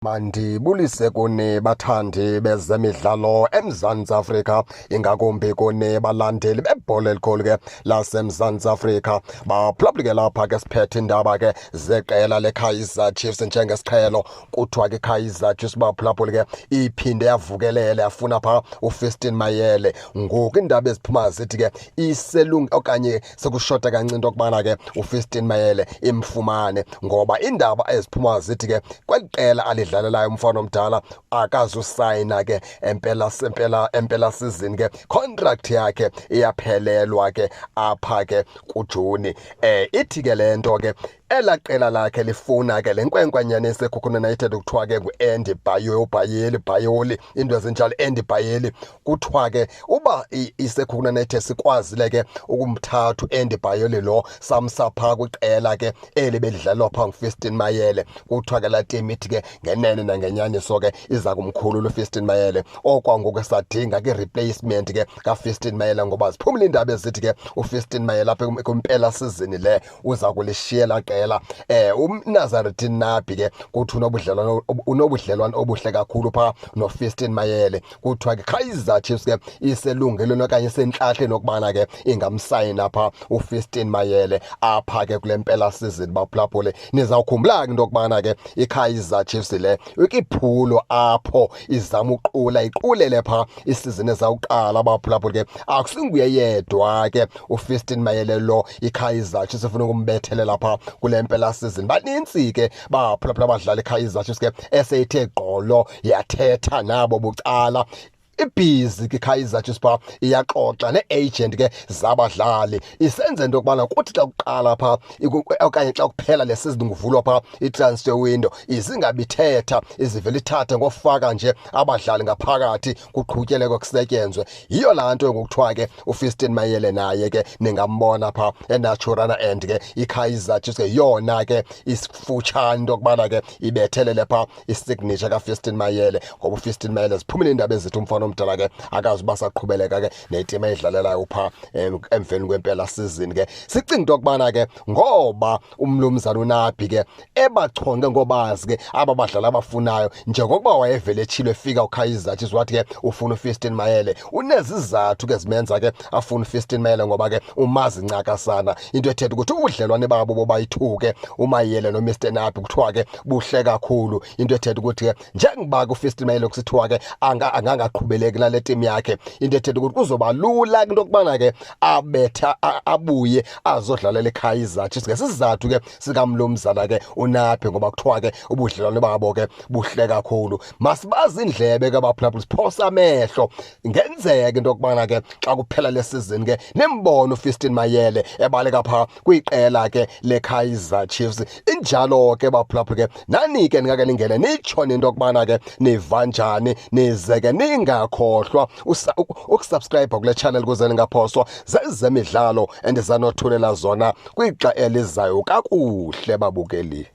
Mandibulise kuni bathandi bezemidlalo eMzantsi Afrika, ingakumbi kuni balandeli bebhola elikhulu ke laseMzantsi Afrika. Baphulaphula lapha ke siphethe indaba ke zeqela leKaizer Chiefs njengesiqhelo. Kuthiwa ke iKaizer Chiefs baphulaphula ke iphinde yavukelele yafuna pha uFirstine Mayele. Ngoku indaba eziphuma zithi ke iselungu okanye sekushota kancane into okubana ke uFirstine Mayele imfumane, ngoba indaba eziphuma zithi ke kweli qela alidlalelayo umfana omdala akazusayina ke empela season ke contract yakhe iyaphelelwa ke apha ke kuJuni. Ithi ke le nto ke ela qela lakhe lifuna ke le nkwenkwenyana eseKhokhona United kuthiwa ke ngu-Andy Bayoli, into ezinjalo Andy Bayeli. Kuthiwa ke uba iseKhokhona United sikwazile ke ukumthatha uAndy Bayoli lo samsa phaa kwiqela ke eli bedlalwa phaa nguFirstine Mayele. Kuthiwa ke laa team ithi ke ngenene nangenyaniso ke iza kumkhulula uFirstine Mayele. Okwangoku sadinga ke replacement ke kaFirstine Mayele, ngoba ziphumile iindaba ezithi ke uFirstine Mayele apha kwimpela season le uza kulishiyela qela. UNazarethin Nabi ke kuthi unobudlelwane obuhle kakhulu phaa noFirstine Mayele. Kuthiwa ke Kaizer Chiefs ke iselungelweni okanye isentlahla nokubana ke ingamsayina phaa uFirstine Mayele apha ke kule mpela season. Baphulaphule nizawukhumbula ke into yokubana ke iKaizer Chiefs le ikiphulo apho izama iqulele phaa isizini ezawuqala. Baphulaphule ke akusinguye yedwa ke uFirstine Mayele lo iKaizer Chiefs ifuna ukumbethelela phaa kule mpela season. Banintsi ke baphulaphula abadlali iKaizer Chiefs ke eseyithe gqolo yathetha nabo bucala. Ibhizi ke iKaizer Chiefs phaa iyaxoxa ne-agent ke zabadlali, isenze into yokubana kuthi xa kuqala phaa okanye xa kuphela le season kuvulwa phaa i-transfer window izingabithetha izivele ithathe ngofaka nje abadlali ngaphakathi kuqhutyeleke kusetyenzwe. Yiyo laa nto ngokuthiwa ke uFirstine Mayele naye ke ningambona phaa eNaturana, and ke iKaizer Chiefs ke yona ke isifutshane into yokubana ke ibethelele phaa isignature kaFirstine Mayele, ngoba uFirstine Mayele ziphumile iindaba ezithi umfana omdala ke akazuba saqhubeleka ke netim eyidlalelayo phaa emveni kwempela season ke. Sicinga into yokubana ke ngoba umnumzana uNabi ke ebachonge ngobazi ke aba badlali abafunayo, njengokuba wayevele etshilo efika uKaizer Chiefs wathi ke ufuna uFirstine Mayele, unezizathu ke zimenza ke afuna uFirstine Mayele, ngoba ke umazi ncakasana. Into ethetha ukuthi ubudlelwane babo bobayi-2 ke uMayele noMr Nabi kuthiwa ke buhle kakhulu. Into ethetha ukuthi ke njengoba ke uFirstine Mayele kusithiwa ke angangaqhubeleki nale team yakhe, into ethetha ukuthi kuzoba lula into yokubana ke abetha abuye azodlalela iKaizer Chiefs ngesizathu ke sikamlumzana ke uNabi, ngoba kuthiwa ke ubudlelwane babo ke buhle kakhulu. Masibazi indlebe ke baphulaphula, siphosa amehlo. Ngenzeka into yokubana ke xa kuphela le season ke nimbone uFirstine Mayele ebaleka phaa kwiqela ke leKaizer Chiefs. Injalo ke baphulaphula ke nani ke ningake ningene nitsho into yokubana ke niva njani, nize ke ningakhohlwa ukusubscribe kule channel ukuze ningaphoswa zezemidlalo endizanothulela zona kwixa elizayo kakuhle babukeli.